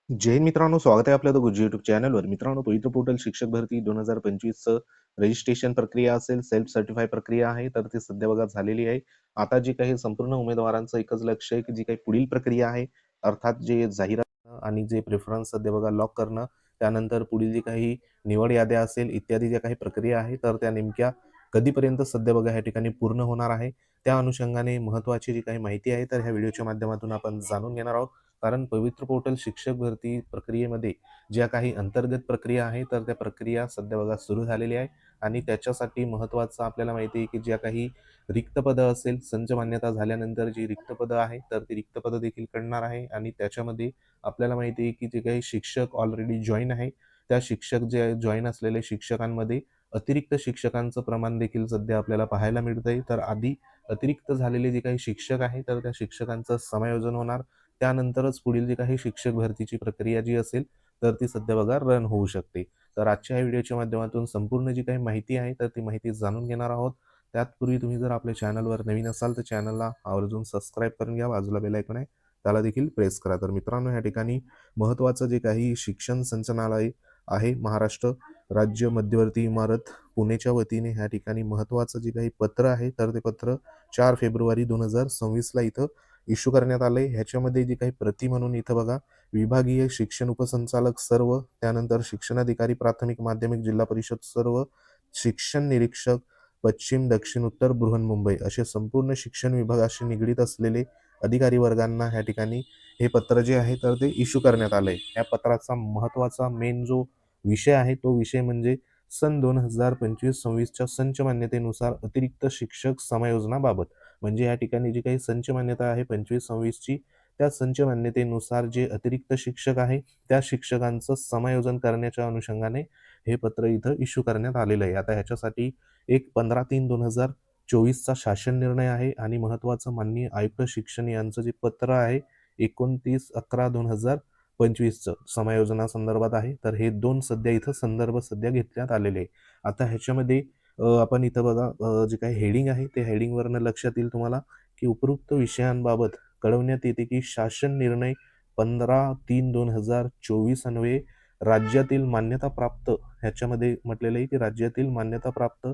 जय हिंद मित्रांनो, स्वागत आहे आपल्या द गुज्जी युट्यूब चॅनलवर. मित्रांनो, पवित्र पोर्टल शिक्षक भरती 2025चं रजिस्ट्रेशन प्रक्रिया असेल, सेल्फ सर्टिफाय प्रक्रिया आहे, तर ती सध्या बघा झालेली आहे. आता जी काही संपूर्ण उमेदवारांचं एकच लक्ष आहे की जी काही पुढील प्रक्रिया आहे, अर्थात जे जाहिरात आणि जे प्रेफरन्स सध्या बघा लॉक करणं, त्यानंतर पुढील जी काही निवड याद्या असेल इत्यादी ज्या काही प्रक्रिया आहे, तर त्या नेमक्या कधीपर्यंत सध्या बघा ह्या ठिकाणी पूर्ण होणार आहे. त्या अनुषंगाने महत्त्वाची जी काही माहिती आहे, तर ह्या व्हिडिओच्या माध्यमातून आपण जाणून घेणार आहोत. कारण पवित्र पोर्टल शिक्षक भरती प्रक्रियेमध्ये ज्या काही अंतर्गत प्रक्रिया आहे तर त्या प्रक्रिया सध्या बघा सुरू झालेली आहे आणि त्याच्यासाठी महत्त्वाचं आपल्याला माहिती आहे की ज्या काही रिक्त पदं असेल, संच मान्यता झाल्यानंतर जी रिक्त पदं आहे तर ती रिक्त पदं देखील काढणार आहे आणि त्याच्यामध्ये आपल्याला माहिती आहे की जे काही शिक्षक ऑलरेडी जॉईन आहे त्या शिक्षक जे जॉईन असलेले शिक्षकांमध्ये अतिरिक्त शिक्षकांचं प्रमाण देखील सध्या आपल्याला पाहायला मिळतंय. तर आधी अतिरिक्त झालेले जे काही शिक्षक आहे तर त्या शिक्षकांचं समायोजन होणार. त्यानंतरच पुढील जी काही शिक्षक भरतीची प्रक्रिया जी असेल तर ती सध्या बघा रन होऊ शकते. तर आजच्या या व्हिडिओच्या माध्यमातून संपूर्ण जी काही माहिती आहे तर ती माहिती जाणून घेणार आहोत. त्यातपूर्वी तुम्ही जर आपल्या चॅनलवर नवीन असाल तर चॅनलला आवर्जून सबस्क्राईब करून घ्या. बाजूला बेल आयकॉन आहे त्याला देखील प्रेस करा. तर मित्रांनो, या ठिकाणी महत्त्वाचं जे काही शिक्षण संचालनालय आहे, महाराष्ट्र राज्य मध्यवर्ती इमारत पुणेच्या वतीने ह्या ठिकाणी महत्त्वाचं जे काही पत्र आहे तर ते पत्र 4 फेब्रुवारी 2026ला इथं इश्यू करण्यात आले. ह्याच्यामध्ये जी काही प्रति म्हणून इथं बघा विभागीय शिक्षण उपसंचालक सर्व, त्यानंतर शिक्षणाधिकारी प्राथमिक माध्यमिक जिल्हा परिषद सर्व, शिक्षण निरीक्षक पश्चिम दक्षिण उत्तर बृहन्मुंबई असे संपूर्ण शिक्षण विभागाशी निगडीत असलेले अधिकारी वर्गांना ह्या ठिकाणी हे पत्र जे आहे तर ते इश्यू करण्यात आलंय. या पत्राचा महत्त्वाचा मेन जो विषय आहे तो विषय म्हणजे सन 2025-26च्या संच मान्यतेनुसार अतिरिक्त शिक्षक समायोजनाबाबत. म्हणजे या ठिकाणी जी काही संच मान्यता आहे 25-26ची, त्या संच मान्यतेनुसार जे अतिरिक्त शिक्षक आहे त्या शिक्षकांचं समायोजन करण्याच्या अनुषंगाने हे पत्र इथं इश्यू करण्यात आलेलं आहे. आता ह्याच्यासाठी एक 15/3/2024चा शासन निर्णय आहे आणि महत्त्वाचं माननीय आयुक्त शिक्षण यांचं जे पत्र आहे 29/11/2025चं समायोजनासंदर्भात आहे. तर हे दोन सध्या इथं संदर्भ सध्या घेतण्यात आलेले आहे. आता ह्याच्यामध्ये आपण इथं बघा जे काही हेडिंग आहे ते हेडिंगवरनं लक्षात येईल तुम्हाला की उपरोक्त विषयांबाबत कळवण्यात येते की शासन निर्णय 15/3/2024 अन्वये राज्यातील मान्यताप्राप्त, ह्याच्यामध्ये म्हटलेलं आहे की राज्यातील मान्यताप्राप्त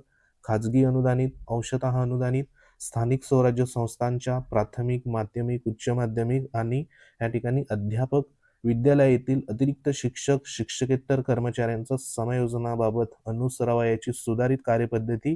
खाजगी अनुदानित, अंशतः अनुदानित स्थानिक स्वराज्य संस्थांच्या प्राथमिक, माध्यमिक, उच्च माध्यमिक आणि या ठिकाणी अध्यापक विद्यालयातील अतिरिक्त शिक्षक, शिक्षकेतर कर्मचाऱ्यांच्या समायोजनाबाबत अनुसरावयाची सुधारित कार्यपद्धती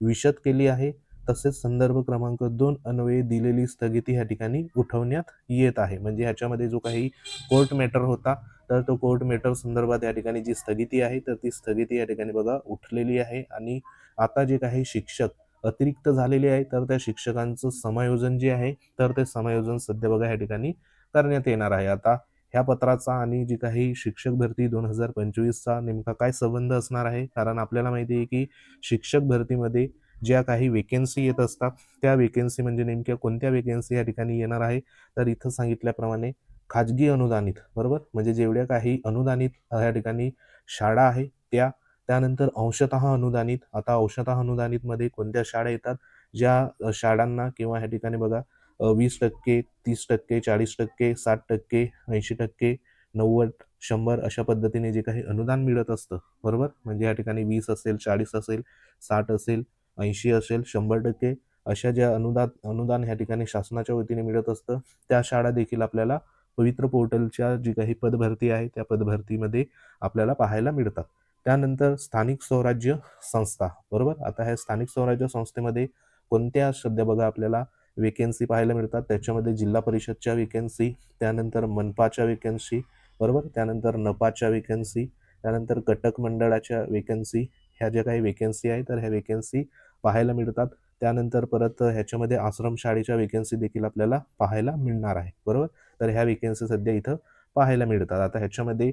विशद केली आहे. तसेच संदर्भ क्रमांक 2 अन्वये दिलेली स्थगिती ह्या ठिकाणी उठवण्यात येत आहे. म्हणजे ह्याच्यामध्ये जो काही कोर्ट मॅटर होता तर तो कोर्ट मॅटर संदर्भात या ठिकाणी जी स्थगिती आहे तर ती स्थगिती या ठिकाणी बघा उठलेली आहे आणि आता जे काही शिक्षक अतिरिक्त झालेले आहे तर त्या शिक्षकांचं समायोजन जे आहे तर ते समायोजन सध्या बघा या ठिकाणी करण्यात येणार आहे. आता ह्या पत्राचा आणि जी काही शिक्षक भरती 2025चा नेमका काय संबंध असणार आहे, कारण आपल्याला माहिती आहे की शिक्षक भरतीमध्ये ज्या काही वेकेन्सी येत असतात त्या वेकेन्सी म्हणजे नेमक्या कोणत्या वेकेन्सी या ठिकाणी येणार आहे, तर इथं सांगितल्याप्रमाणे खाजगी अनुदानित, बरोबर, म्हणजे जेवढ्या काही अनुदानित या ठिकाणी शाळा आहे त्या, त्यानंतर अंशतः अनुदानित. आता अंशतः अनुदानित मध्ये कोणत्या शाळा येतात, ज्या शाळांना किंवा ह्या ठिकाणी बघा 20%, 30%, 40%, 60%, 80%, 90, 100 अशा पद्धतीने जे काही अनुदान मिळत असतं, बरोबर, म्हणजे या ठिकाणी 20 असेल, 40 असेल, 60 असेल, 80 असेल, 100% अशा ज्या अनुदान ह्या ठिकाणी शासनाच्या वतीने मिळत असतं त्या शाळा देखील आपल्याला पवित्र पोर्टलच्या जी काही पदभरती आहे त्या पदभरतीमध्ये आपल्याला पाहायला मिळतात. त्यानंतर स्थानिक स्वराज्य संस्था, बरोबर. आता ह्या स्थानिक स्वराज्य संस्थेमध्ये कोणत्या सध्या बघा आपल्याला वेकेन्सी पाहायला मिळतात, त्याच्यामध्ये जिल्हा परिषदच्या वेकेन्सी, त्यानंतर मनपाच्या वेकेन्सी, बरोबर, त्यानंतर नपाच्या वेकेन्सी, त्यानंतर कटक मंडळाच्या वेकेन्सी, ह्या ज्या काही वेकेन्सी आहे तर ह्या वेकेन्सी पाहायला मिळतात. त्यानंतर परत ह्याच्यामध्ये आश्रमशाळेच्या वेकेन्सी देखील आपल्याला पाहायला मिळणार आहे, बरोबर. तर ह्या वेकेन्सी सध्या इथं पाहायला मिळतात. आता ह्याच्यामध्ये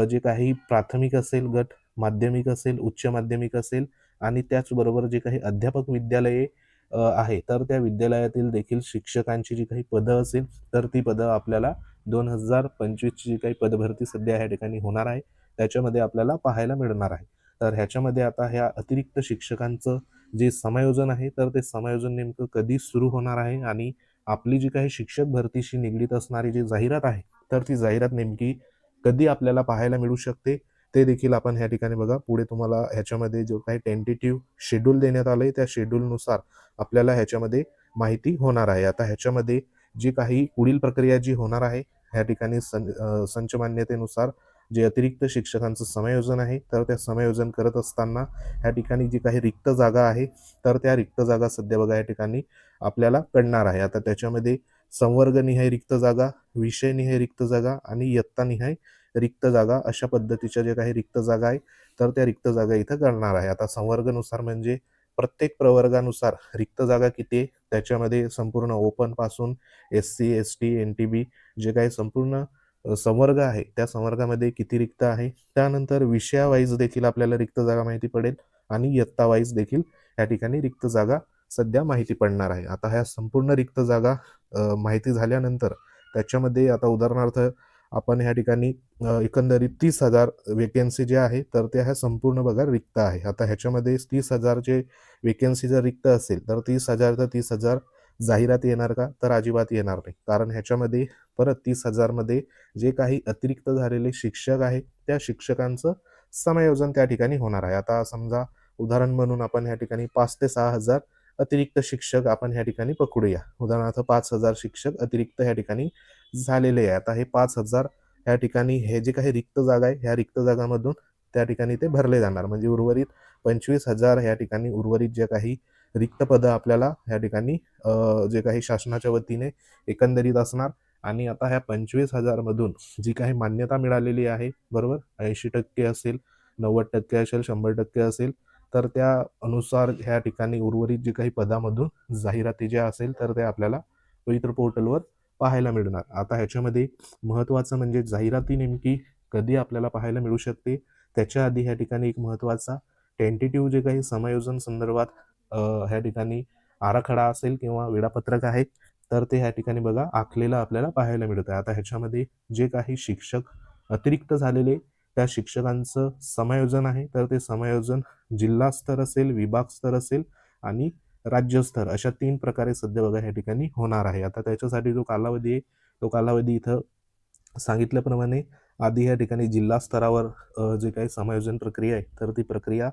जे काही प्राथमिक असेल गट, माध्यमिक असेल, उच्च माध्यमिक असेल आणि त्याचबरोबर जे काही अध्यापक विद्यालये आहे तर त्या विद्यालयातील देखील शिक्षकांची जी काही पदं असेल तर ती पदं आपल्याला 2025ची जी काही पदभरती सध्या ह्या ठिकाणी होणार आहे त्याच्यामध्ये आपल्याला पाहायला मिळणार आहे. तर ह्याच्यामध्ये आता ह्या अतिरिक्त शिक्षकांचं जे समायोजन आहे तर ते समायोजन नेमकं कधी सुरू होणार आहे आणि आपली जी काही शिक्षक भरतीशी निगडीत असणारी जी जाहिरात आहे तर ती जाहिरात नेमकी कधी आपल्याला पाहायला मिळू शकते ते देखील आपण ह्या ठिकाणी बघा. पुढे तुम्हाला ह्याच्यामध्ये जो काही टेंटेटिव्ह शेड्यूल देण्यात आलंय त्या शेड्यूलनुसार आपल्याला ह्याच्यामध्ये माहिती होणार आहे. आता ह्याच्यामध्ये जी काही पुढील प्रक्रिया जी होणार आहे ह्या ठिकाणी संच मान्यतेनुसार जे अतिरिक्त शिक्षकांचं समायोजन आहे, तर त्या समायोजन करत असताना ह्या ठिकाणी जी काही रिक्त जागा आहे, तर त्या रिक्त जागा सध्या बघा या ठिकाणी आपल्याला कळणार आहे. आता त्याच्यामध्ये संवर्गनिहाय रिक्त जागा, विषयनिहाय रिक्त जागा आणि इयत्तानिहाय रिक्त जागा अशा पद्धतीच्या जे काही रिक्त जागा आहे, तर त्या रिक्त जागा इथं कळणार आहे. आता संवर्गनुसार म्हणजे प्रत्येक प्रवर्गानुसार रिक्त जागा किती आहे, त्याच्यामध्ये संपूर्ण ओपन पासून SC, ST, NTB जे काही संपूर्ण संवर्ग आहे त्या संवर्गामध्ये किती रिक्त आहे. त्यानंतर विषयावाईज देखील आपल्याला रिक्त जागा माहिती पडेल आणि इयत्ता वाईज देखील या ठिकाणी रिक्त जागा सध्या माहिती पडणार आहे. आता ह्या संपूर्ण रिक्त जागा माहिती झाल्यानंतर त्याच्यामध्ये आता उदाहरणार्थ आपण ह्या ठिकाणी एकंदरीत 30,000 वेकेन्सी जे आहे तर त्या ह्या संपूर्ण बघा रिक्त आहे. आता ह्याच्यामध्ये 30,000चे वेकेन्सी जर रिक्त असेल तर 30,000 तर 30,000 जाहिरात येणार का, तर अजिबात येणार नाही. कारण ह्याच्यामध्ये परत 30,000 मध्ये जे काही अतिरिक्त झालेले शिक्षक आहे त्या शिक्षकांचं समायोजन त्या ठिकाणी होणार आहे. आता समजा उदाहरण म्हणून आपण ह्या ठिकाणी 5 ते 6,000 अतिरिक्त शिक्षक आपण ह्या ठिकाणी पकडूया. उदाहरणार्थ 5,000 शिक्षक अतिरिक्त ह्या ठिकाणी झालेले आहे. आता हे 5,000 ह्या ठिकाणी हे जे काही रिक्त जागा आहे ह्या रिक्त जागांमधून त्या ठिकाणी ते भरले जाणार. म्हणजे उर्वरित 25,000 ह्या ठिकाणी उर्वरित जे काही रिक्त पदं आपल्याला ह्या ठिकाणी जे काही शासनाच्या वतीने एकंदरीत असणार. आणि आता ह्या 25,000 मधून जी काही मान्यता मिळालेली आहे बरोबर, 80% असेल, 90% असेल, 100% असेल, तर त्या अनुसार ह्या ठिकाणी उर्वरित जी काही पदामधून जाहिराती ज्या असेल तर त्या आपल्याला पवित्र पोर्टलवर पाहायला मिळणार. आता ह्याच्यामध्ये महत्त्वाचं म्हणजे जाहिराती नेमकी कधी आपल्याला पाहायला मिळू शकते, त्याच्या आधी ह्या ठिकाणी एक महत्त्वाचा टेंटेटिव्ह जे काही समायोजन संदर्भात ह्या ठिकाणी आराखडा असेल किंवा वेळापत्रक आहे तर ते ह्या ठिकाणी बघा आखलेलं आपल्याला पाहायला मिळत आहे. आता ह्याच्यामध्ये जे काही शिक्षक अतिरिक्त झालेले त्या शिक्षकांचं समायोजन आहे तर ते समायोजन जिल्हा स्तर असेल, विभाग स्तर असेल आणि राज्यस्तर अशा 3 प्रकारे सध्या बघा ह्या ठिकाणी होणार आहे. आता त्याच्यासाठी जो कालावधी आहे तो कालावधी इथं सांगितल्याप्रमाणे आधी या ठिकाणी जिल्हा स्तरावर जे काही समायोजन प्रक्रिया आहे तर ती प्रक्रिया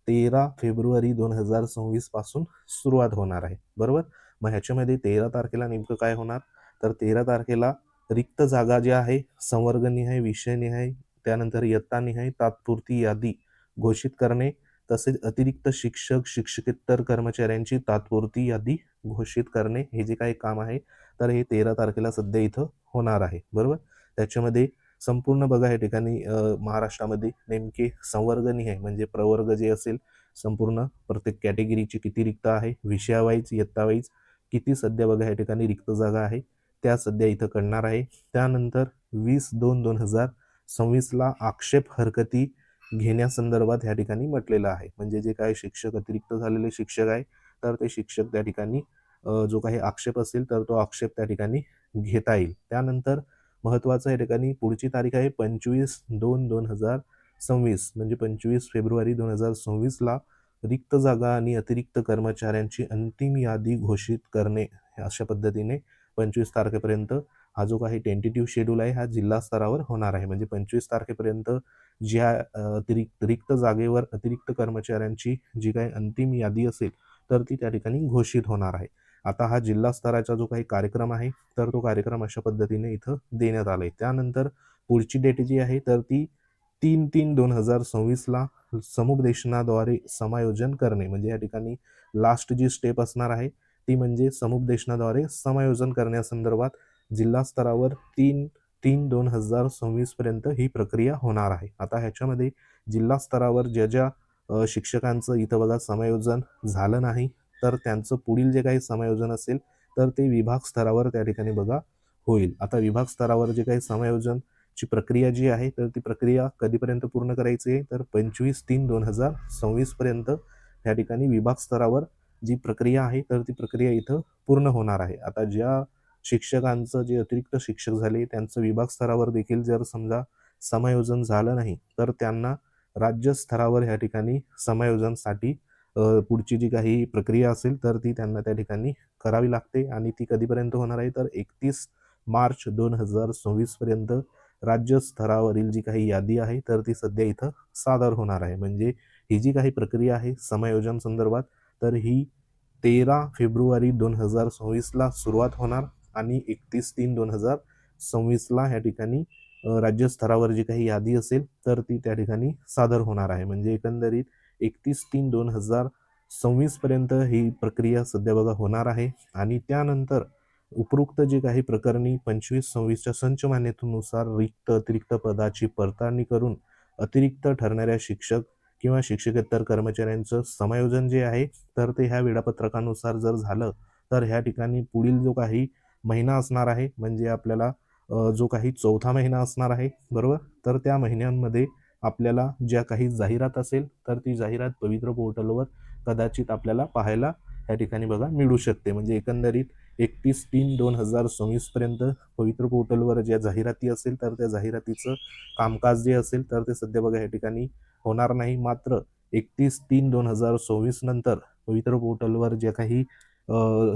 13 फेब्रुवारी 2026 पासून सुरुवात होणार आहे बरोबर. मग ह्याच्यामध्ये 13 तारखेला नेमकं काय होणार, तर 13 तारखेला रिक्त जागा ज्या आहे संवर्गनिहाय, विषयनिहाय, त्यानंतर इयत्तानिहाय तात्पुरती यादी घोषित करणे, तसेच अतिरिक्त शिक्षक शिक्षकेतर कर्मचाऱ्यांची तात्पुरती यादी घोषित करणे हे जे काही काम आहे तर हे 13 तारखेला सध्या इथं होणार आहे बरोबर. त्याच्यामध्ये संपूर्ण बघा या ठिकाणी महाराष्ट्रामध्ये नेमके संवर्गनिहाय म्हणजे प्रवर्ग जे असेल संपूर्ण प्रत्येक कॅटेगरीची किती रिक्त आहे, विषयावाईज, इयत्तावाईज किती सध्या बघा या ठिकाणी रिक्त जागा आहे त्या सध्या इथं कळणार आहे. त्यानंतर 20/2/2026 ला आक्षेप हरकती घेण्यासंदर्भात ह्या ठिकाणी म्हटलेलं आहे. म्हणजे जे काही शिक्षक अतिरिक्त झालेले शिक्षक आहे तर ते शिक्षक त्या ठिकाणी जो काही आक्षेप असेल तर तो आक्षेप त्या ठिकाणी घेता येईल. त्यानंतर महत्त्वाचं या ठिकाणी पुढची तारीख आहे 25/2/2026 म्हणजे 25 फेब्रुवारी 2026 ला रिक्त जागा आणि अतिरिक्त कर्मचाऱ्यांची अंतिम यादी घोषित करणे अशा पद्धतीने 25 तारखेपर्यंत हा जो काही टेंटेटिव्ह शेड्यूल आहे हा जिल्हा स्तरावर होणार आहे. म्हणजे 25 तारखेपर्यंत ज्या रिक्त जागेवर अतिरिक्त कर्मचाऱ्यांची जी काही अंतिम यादी असेल तर ती त्या ठिकाणी घोषित होणार आहे. आता हा जिल्हा स्तराचा जो काही कार्यक्रम आहे तर तो कार्यक्रम अशा पद्धतीने इथं देण्यात आलाय. त्यानंतर पुढची डेट जी आहे तर ती 3/3/2026 ला समुपदेशनाद्वारे समायोजन करणे म्हणजे या ठिकाणी लास्ट जी स्टेप असणार आहे ती म्हणजे समुपदेशनाद्वारे समायोजन करण्यासंदर्भात जिल्हा स्तरावर 3/3/2026 पर्यंत ही प्रक्रिया होणार आहे. आता ह्याच्यामध्ये जिल्हा स्तरावर ज्या शिक्षकांचं इथं बघा समायोजन झालं नाही तर त्यांचं पुढील जे काही समायोजन असेल तर ते विभाग स्तरावर त्या ठिकाणी बघा होईल. आता विभाग स्तरावर जे काही समायोजनची प्रक्रिया जी आहे तर ती प्रक्रिया कधीपर्यंत पूर्ण करायची आहे तर 25/3/2026 पर्यंत या ठिकाणी विभाग स्तरावर जी प्रक्रिया आहे तर ती प्रक्रिया इथं पूर्ण होणार आहे. आता ज्या शिक्षकांचं जे अतिरिक्त शिक्षक झाले त्यांचं विभाग स्तरावर देखील जर समजा समायोजन झालं नाही तर त्यांना राज्य स्तरावर ह्या ठिकाणी समायोजनसाठी पुढची जी काही प्रक्रिया असेल तर ती त्यांना त्या ठिकाणी करावी लागते आणि ती कधीपर्यंत होणार आहे तर 31 मार्च 2026 पर्यंत राज्य स्तरावरील जी काही यादी आहे तर ती सध्या इथं सादर होणार आहे. म्हणजे ही जी काही प्रक्रिया आहे समायोजन संदर्भात, तर ही 13 फेब्रुवारी 2026ला सुरुवात होणार आणि 31/3/2026ला ह्या ठिकाणी राज्य स्तरावर जी काही यादी असेल तर ती त्या ठिकाणी सादर होणार आहे. म्हणजे एकंदरीत 31/3/2026 पर्यंत ही प्रक्रिया सध्या बघा होणार आहे आणि त्यानंतर उपरोक्त जे काही प्रकरणी 25-26च्या संच मान्यतेनुसार अतिरिक्त पदाची पडताळणी करून अतिरिक्त ठरणाऱ्या शिक्षक किंवा शिक्षकेतर कर्मचाऱ्यांचं समायोजन जे आहे तर ते ह्या वेळापत्रकानुसार जर झालं तर ह्या ठिकाणी पुढील जो काही महिना असणार आहे म्हणजे आपल्याला जो काही चौथा महिना असणार आहे बरोबर, तर त्या महिन्यांमध्ये आपल्याला ज्या काही जाहिरात असेल तर ती जाहिरात पवित्र पोर्टलवर कदाचित आपल्याला पाहायला या ठिकाणी बघा मिळू शकते. म्हणजे एकंदरीत 31/3/2026 पर्यंत पवित्र पोर्टलवर ज्या जाहिराती असेल तर त्या जाहिरातीचं कामकाज जे असेल तर ते सध्या बघा या ठिकाणी होणार नाही. मात्र 31/3/2026 नंतर पवित्र पोर्टलवर जे काही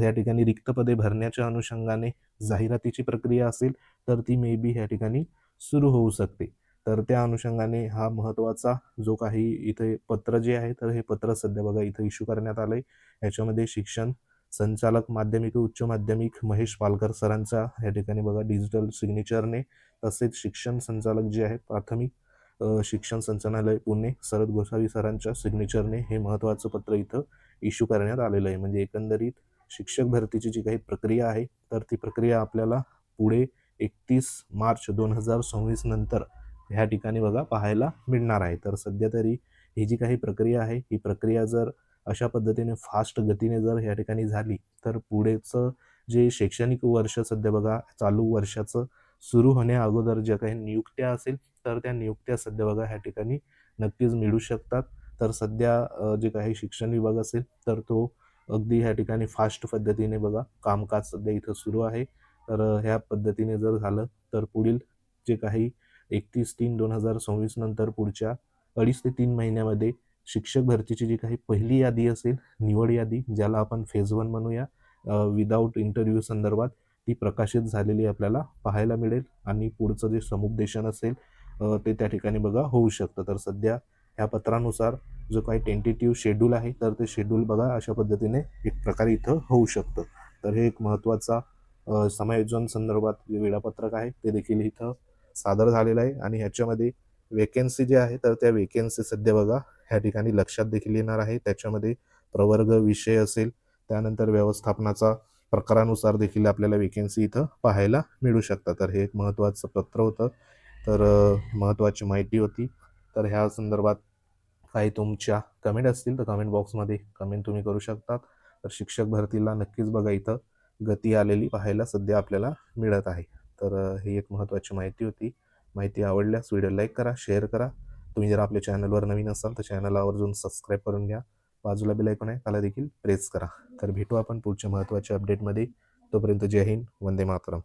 या ठिकाणी रिक्त पदे भरण्याच्या अनुषंगाने जाहिरातीची प्रक्रिया असेल तर ती मे बी या ठिकाणी सुरू होऊ शकते. तर त्या अनुषंगाने हा महत्त्वाचा जो काही इथे पत्र जे आहे तर हे पत्र सध्या बघा इथं इश्यू करण्यात आलंय. याच्यामध्ये शिक्षण संचालक माध्यमिक व उच्च माध्यमिक महेश पालकर सरांचा या ठिकाणी बघा डिजिटल सिग्नेचरने, तसेच शिक्षण संचालक जे आहे प्राथमिक शिक्षण संचालनालय पुणे शरद गोसावी सरांच्या सिग्नेचरने हे महत्त्वाचं पत्र इथं इश्यू करण्यात आलेलं आहे. म्हणजे एकंदरीत शिक्षक भरतीची जी काही प्रक्रिया आहे तर ती प्रक्रिया आपल्याला पुढे 31 मार्च 2026 नंतर ह्या ठिकाणी बघा पाहायला मिळणार आहे. तर सध्या तरी ही जी काही प्रक्रिया आहे ही प्रक्रिया जर अशा पद्धतीने फास्ट गतीने जर ह्या ठिकाणी झाली तर पुढेचं जे शैक्षणिक वर्ष सध्या बघा चालू वर्षाचं सुरू होण्या अगोदर ज्या काही नियुक्त्या असेल तर त्या नियुक्त्या सध्या बघा ह्या ठिकाणी नक्कीच मिळू शकतात. तर सध्या जे काही शिक्षण विभाग असेल तर तो अगदी ह्या ठिकाणी फास्ट पद्धतीने बघा कामकाज सध्या इथं सुरू आहे. तर ह्या पद्धतीने जर झालं तर पुढील जे काही 31/3/2026 नंतर पुढच्या 2.5 ते 3 महिन्यामध्ये शिक्षक भरतीची जी काही पहिली यादी असेल, निवड यादी ज्याला आपण फेज 1 म्हणूया, विदाऊट इंटरव्ह्यू संदर्भात ती प्रकाशित झालेली आपल्याला पाहायला मिळेल आणि पुढचं जे समुपदेशन असेल ते त्या ठिकाणी बघा होऊ शकतं. तर सध्या ह्या पत्रानुसार जो काही टेंटेटिव्ह शेड्यूल आहे तर ते शेड्यूल बघा अशा पद्धतीने एक प्रकारे इथं होऊ शकतं. तर हे एक महत्त्वाचा समायोजन संदर्भात जे वेळापत्रक आहे ते देखील इथं सादर झालेलं आहे आणि ह्याच्यामध्ये वेकेन्सी जे आहे तर त्या वेकेन्सी सध्या बघा ह्या ठिकाणी लक्षात देखील येणार आहे. त्याच्यामध्ये प्रवर्ग विषय असेल, त्यानंतर व्यवस्थापनाचा प्रकारानुसार देखील आपल्याला वेकेन्सी इथं पाहायला मिळू शकतात. तर हे एक महत्त्वाचं पत्र होतं. तर महत्त्वाची माहिती होती. तर ह्या संदर्भात काही तुमच्या कमेंट असतील तर कमेंट बॉक्समध्ये कमेंट तुम्ही करू शकतात. तर शिक्षक भरतीला नक्कीच बघा इथं गती आलेली पाहायला सध्या आपल्याला मिळत आहे. तर ही एक महत्त्वाची माहिती होती. माहिती आवडल्यास व्हिडिओ लाईक करा, शेअर करा. तुम्ही जर आपल्या चॅनलवर नवीन असाल तर चॅनलला आवर्जून सबस्क्राईब करून घ्या. बाजूला बेल आयकॉन आहे त्याला देखील प्रेस करा. तर भेटू आपण पुढच्या महत्त्वाच्या अपडेटमध्ये. तोपर्यंत जय हिंद, वंदे मातरम.